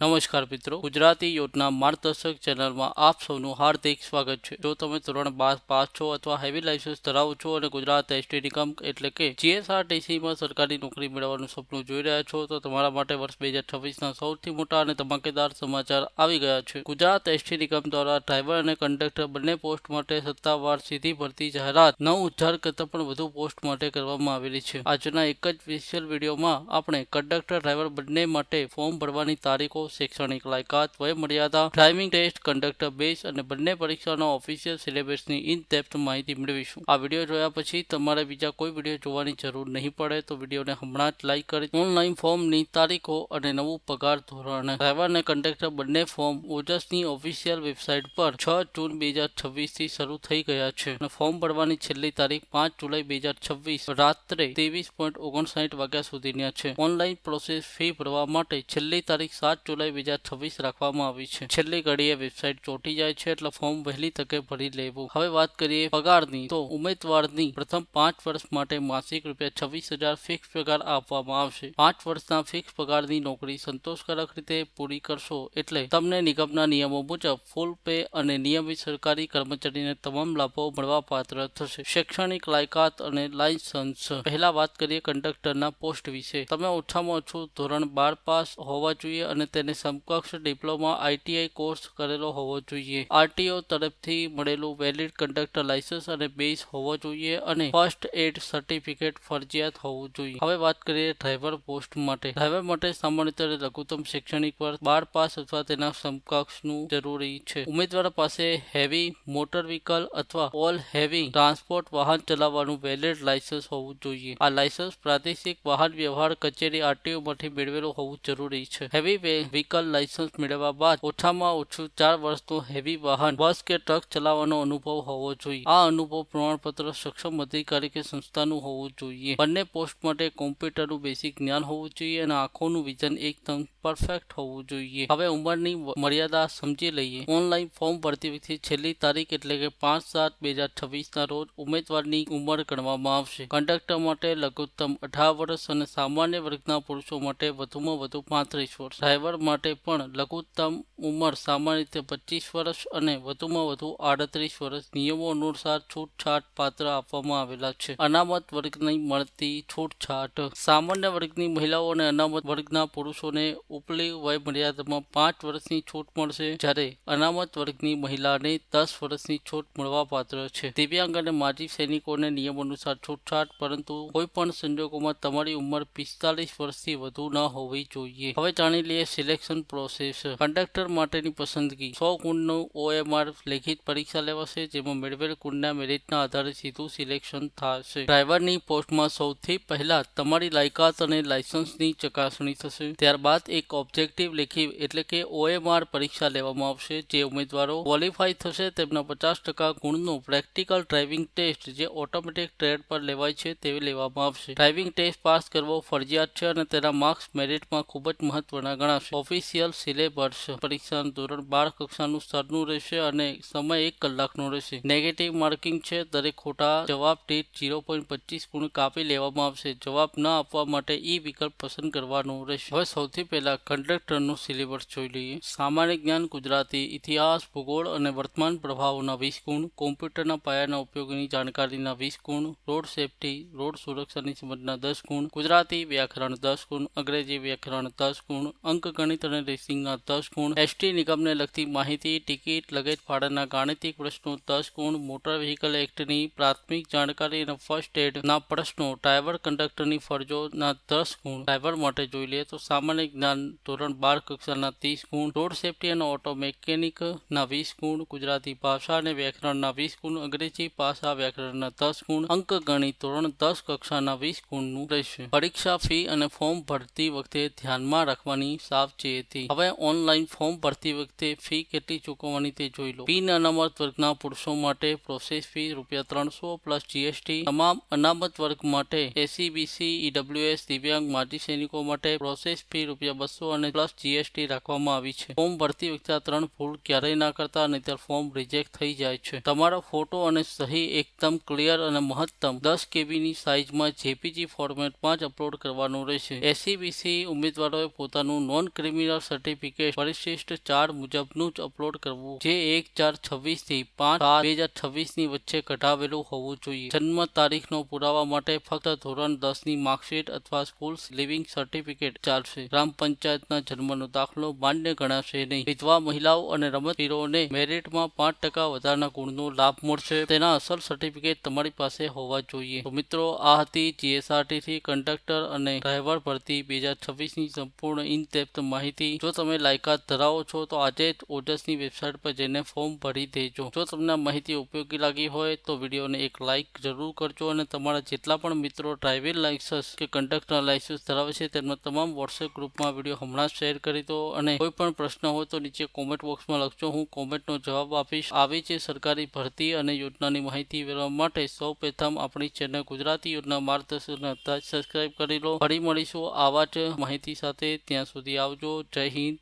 નમસ્કાર મિત્રો, ગુજરાતી યોજના માર્ગદર્શક ચેનલમાં આપ સૌનું હાર્દિક સ્વાગત છે. જો તમે ધોરણ 12 પાસ છો અથવા હેવી લાયસન્સ ધરાવો છો અને ગુજરાત એસટી નિગમ એટલે કે જીએસઆરટીસીમાં સરકારી નોકરી મેળવવાનું સપનું જોઈ રહ્યા છો, તો તમારા માટે વર્ષ 2026ના સૌથી મોટા અને ધમાકેદાર સમાચાર આવી ગયા છે. ગુજરાત એસટી નિગમ દ્વારા ડ્રાઈવર અને કંડક્ટર બંને પોસ્ટ માટે સત્તાવાર સીધી ભરતી જાહેરાત 9,000 કરતાં પણ વધુ પોસ્ટ માટે કરવામાં આવેલી છે. આજના એક જ સ્પેશિયલ વિડીયોમાં આપણે કંડક્ટર ડ્રાઈવર બંને માટે ફોર્મ ભરવાની તારીખો, શૈક્ષણિક લાયકાત, વયમર્યાદા, ડ્રાઇવિંગ ટેસ્ટ, કંડક્ટર બેઝ અને બંને પરીક્ષાનો ઓફિશિયલ સિલેબસની ઇન ડેપ્થ માહિતી મેળવીશું. આ વિડીયો જોયા પછી તમારે બીજા કોઈ વિડીયો જોવાની જરૂર નહીં પડે, તો વિડીયોને હમણાં જ લાઈક કરી ઓનલાઈન ફોર્મની તારીખો અને નવું પગાર ધોરણ. ડ્રાઈવર અને કંડક્ટર બંને ફોર્મ ઓજસની ઓફિશિયલ વેબસાઇટ પર 6 જૂન 2026થી શરૂ થઈ ગયા છે અને ફોર્મ ભરવાની છેલ્લી તારીખ 5 જુલાઈ 2026 રાત્રે 23:59 વાગ્યા સુધીની છે. ઓનલાઈન પ્રોસેસ ફી ભરવા માટે છેલ્લી તારીખ 7 જુલાઈ 2026 રાખવામાં આવી છે. છેલ્લી ઘડીએ વેબસાઇટ ચોંટી જાય છે એટલે ફોર્મ વહેલી તકે ભરી લેવું. હવે વાત કરીએ પગારની, તો ઉમેદવારની પ્રથમ 5 વર્ષ માટે માસિક ₹26,000 ફિક્સ પગાર આપવામાં આવશે. 5 વર્ષના ફિક્સ પગારની નોકરી સંતોષકારક રીતે પૂરી કરશો એટલે તમને નિગમના નિયમો મુજબ ફૂલ પે અને નિયમિત સરકારી કર્મચારીને તમામ લાભો મળવા પાત્ર થશે. શૈક્ષણિક લાયકાત અને લાયસન્સ. પહેલા વાત કરીએ કંડક્ટરના પોસ્ટ વિશે. તમે ઓછામાં ઓછું ધોરણ 12 પાસ હોવા જોઈએ અને તેને સમકક્ષ ડિપ્લોમા આઈટીઆઈ કોર્સ કરેલો હોવો જોઈએ. આરટીઓ તરફથી મળેલું વેલિડ કંડક્ટર લાયસન્સ અને બેઝ હોવો જોઈએ અને ફર્સ્ટ એડ સર્ટિફિકેટ ફરજિયાત હોવું જોઈએ. હવે વાત કરીએ ડ્રાઈવર પોસ્ટ માટે. ડ્રાઈવર માટે સામાન્ય રીતે લઘુત્તમ શૈક્ષણિક વર્ષ 12 પાસ અથવા તેના સમકક્ષનું જરૂરી છે. ઉમેદવાર પાસે હેવી મોટર વ્હીકલ અથવા ઓલ હેવી ટ્રાન્સપોર્ટ વાહન ચલાવવાનું વેલિડ લાયસન્સ હોવું જોઈએ. આ લાયસન્સ પ્રાદેશિક વાહન વ્યવહાર કચેરી આરટીઓમાંથી મેળવેલું હોવું જરૂરી છે. હેવી વ્હીકલ લાયસન્સ મેળવ્યા બાદ ઓછામાં ઓછું 4 વર્ષનો હેવી વાહન, બસ કે ટ્રક ચલાવવાનો અનુભવ હોવો જોઈએ. આ અનુભવ પ્રમાણપત્ર સક્ષમ અધિકારી કે સંસ્થાનું હોવું જોઈએ. બંને પોસ્ટ માટે કોમ્પ્યુટરનું બેસિક જ્ઞાન હોવું જોઈએ અને આંખોનું વિઝન એકદમ પરફેક્ટ હોવું જોઈએ. હવે ઉંમરની મર્યાદા સમજી લઈએ. ઓનલાઈન ફોર્મ ભરતી વખતે છેલ્લી તારીખ એટલે કે 5/7/2026ના રોજ ઉમેદવારની ઉંમર ગણવામાં આવશે. કંડક્ટર માટે લઘુત્તમ 18 વર્ષ અને સામાન્ય વર્ગના પુરુષો માટે વધુમાં વધુ 35 વર્ષ. ડ્રાઈવર માટે પણ લઘુત્તમ ઉંમર સામાન્ય રીતે 25 વર્ષ અને વધુમાં વધુ 38 વર્ષ. નિયમો અનુસાર છૂટછાટ પાત્ર આપવામાં આવેલા છે. અનામત વર્ગની મળતી છૂટછાટ. સામાન્ય વર્ગની મહિલાઓ અને અનામત વર્ગના પુરુષોને ઉપલી વય મર્યાદામાં 5 વર્ષની છૂટ મળશે, જ્યારે અનામત વર્ગની મહિલાને 10 વર્ષની છૂટ મળવા પાત્ર છે. દિવ્યાંગ અને માજી સૈનિકોને નિયમ અનુસાર છૂટછાટ, પરંતુ કોઈ પણ સંજોગોમાં તમારી ઉંમર 45 વર્ષથી વધુ ન હોવી જોઈએ. હવે જાણી લઈએ સિલેક્શન પ્રોસેસ. કંડક્ટર માટેની પસંદગી. 100 ગુણનું OMR લેખિત પરીક્ષા લેવાશે, જેમાં મેળવેલ ગુણના મેરિટના આધારે સીધું સિલેક્શન થશે. ડ્રાઈવરની પોસ્ટમાં સૌથી પહેલા તમારી લાયકાત અને લાયસન્સની ચકાસણી થશે. ત્યારબાદ એક ઓબ્જેક્ટિવ લેખિત એટલે કે OMR પરીક્ષા લેવામાં આવશે. જે ઉમેદવારો ક્વોલિફાય થશે તેમના 50% ગુણનું પ્રેક્ટિકલ ડ્રાઇવિંગ ટેસ્ટ, જે ઓટોમેટિક ટ્રેડ પર લેવાય છે, તે લેવામાં આવશે. ડ્રાઇવિંગ ટેસ્ટ પાસ કરવો ફરજિયાત છે અને તેના માર્ક્સ મેરિટમાં ખૂબ જ મહત્વના ગણાશે. Official syllabus. પરીક્ષાનું ધોરણ 12 કક્ષાનું સ્તરનું રહેશે અને સમય 1 કલાકનો રહેશે. નેગેટિવ માર્કિંગ છે. દરેક ખોટા જવાબ દીઠ 0.25 ગુણ કાપી લેવામાં આવશે. જવાબ ન આપવા માટે ઈ વિકલ્પ પસંદ કરવાનું રહેશે. હવે સૌથી પહેલા કંડક્ટરનું સિલેબસ જોઈ લઈએ. સામાન્ય જ્ઞાન, ગુજરાતી, ઇતિહાસ, ભૂગોળ અને વર્તમાન પ્રભાવોના 20 ગુણ, કોમ્પ્યુટરના પાયાના ઉપયોગની જાણકારીના 20 ગુણ, રોડ સેફટી, રોડ સુરક્ષાની સમજના 10 ગુણ, ગુજરાતી વ્યાકરણ 10 ગુણ, અંગ્રેજી વ્યાકરણ 10 ગુણ, અંકગણિત અને રેસિંગના 10 ગુણ, એસટી નિગમને લગતી માહિતી, ટિકિટ, લગેજ ભાડાના ગાણિતિક પ્રશ્નો 10 ગુણ, મોટર વ્હીકલ એક્ટની પ્રાથમિક જાણકારી અને ફર્સ્ટ એડ ના પ્રશ્નો, ડ્રાઈવર કંડક્ટરની ફરજોના 10 ગુણ. ડ્રાઈવર માટે જોઈ લઈએ તો સામાન્ય જ્ઞાન ધોરણ 12 કક્ષાના 30 ગુણ, રોડ સેફટી અને ઓટો મેકેનિક ના 20 ગુણ, ગુજરાતી ભાષા અને વ્યાકરણના 20 ગુણ, અંગ્રેજી ભાષા વ્યાકરણના 10 ગુણ, અંકગણિત ધોરણ 10 કક્ષાના 20 ગુણનું રહેશે. પરીક્ષા ફી અને ફોર્મ ભરતી વખતે ધ્યાનમાં રાખવાની સાવચેતી. હવે ઓનલાઈન ફોર્મ ભરતી વખતે ફી કેટલી ચૂકવવાની તે જોઈ લો. બિન અનામત વર્ગના પુરુષો માટે પ્રોસેસ ફી ₹300 પ્લસ GST. તમામ અનામત વર્ગ માટે SC, BC, EWS, દિવ્યાંગ, માજી સૈનિકો માટે પ્રોસેસ ફી ₹200 અને પ્લસ GST રાખવામાં આવી છે. ફોર્મ ભરતી વખતે આ 3 ભૂલ ક્યારેય ના કરતા, નહીંતર ફોર્મ રિજેક્ટ થઈ જાય છે. તમારો ફોટો અને સહી એકદમ ક્લિયર અને મહત્તમ 10 KBની સાઇઝમાં JPG ફોર્મેટમાં જ અપલોડ કરવાનું રહેશે. SC, BC ઉમેદવારોએ પોતાનું નોન ક્રિમિનલ સર્ટિફિકેટ પરિશિષ્ટ 4 મુજબનું જ અપલોડ કરવું, જે 1/4/26 થી 5/7/2026 ની વચ્ચે કઢાવેલું હોવું જોઈએ. જન્મ તારીખનો પુરાવા માટે ફક્ત ધોરણ 10 ની માર્કશીટ અથવા સ્કૂલ લિવિંગ સર્ટિફિકેટ ચાલશે. ગ્રામ પંચાયતના જન્મનો દાખલો માન્ય ગણાશે નહીં. વિધવા મહિલાઓ અને રમતવીરોને મેરિટમાં 5% વધારાના ગુણનો લાભ મળશે. તેના અસલ સર્ટિફિકેટ તમારી પાસે હોવા જોઈએ. તો મિત્રો, આ હતી જીએસઆરટીસી કંડક્ટર અને ડ્રાઈવર ભરતી 2026 ની સંપૂર્ણ ઇન-ડેપ્થ માહિતી. જો તમે લાયકાત ધરાવો છો તો આજે જ ઓજસની વેબસાઇટ પર જઈને ફોર્મ ભરી દેજો. જો તમને આ માહિતી ઉપયોગી લાગી હોય તો વિડીયોને એક લાઇક જરૂર કરજો અને તમારા જેટલા પણ મિત્રો ડ્રાઇવિંગ લાયસન્સ કે કંડક્ટર લાયસન્સ ધરાવે છે તેમના તમામ વોટ્સએપ ગ્રુપમાં વિડીયો હમણાં જ શેર કરી દો. અને કોઈ પણ પ્રશ્ન હોય તો નીચે કોમેન્ટ બોક્સમાં લખજો, હું કોમેન્ટનો જવાબ આપીશ. આવી છે સરકારી ભરતી અને યોજનાની માહિતી મેળવવા માટે સૌપ્રથમ આપણી ચેનલ ગુજરાતી યોજના માર્ગદર્શન સબસ્ક્રાઇબ કરી લો. ફરી મળીશું આવા જ માહિતી સાથે. ત્યાં સુધી આવજો. જય હિન્દ.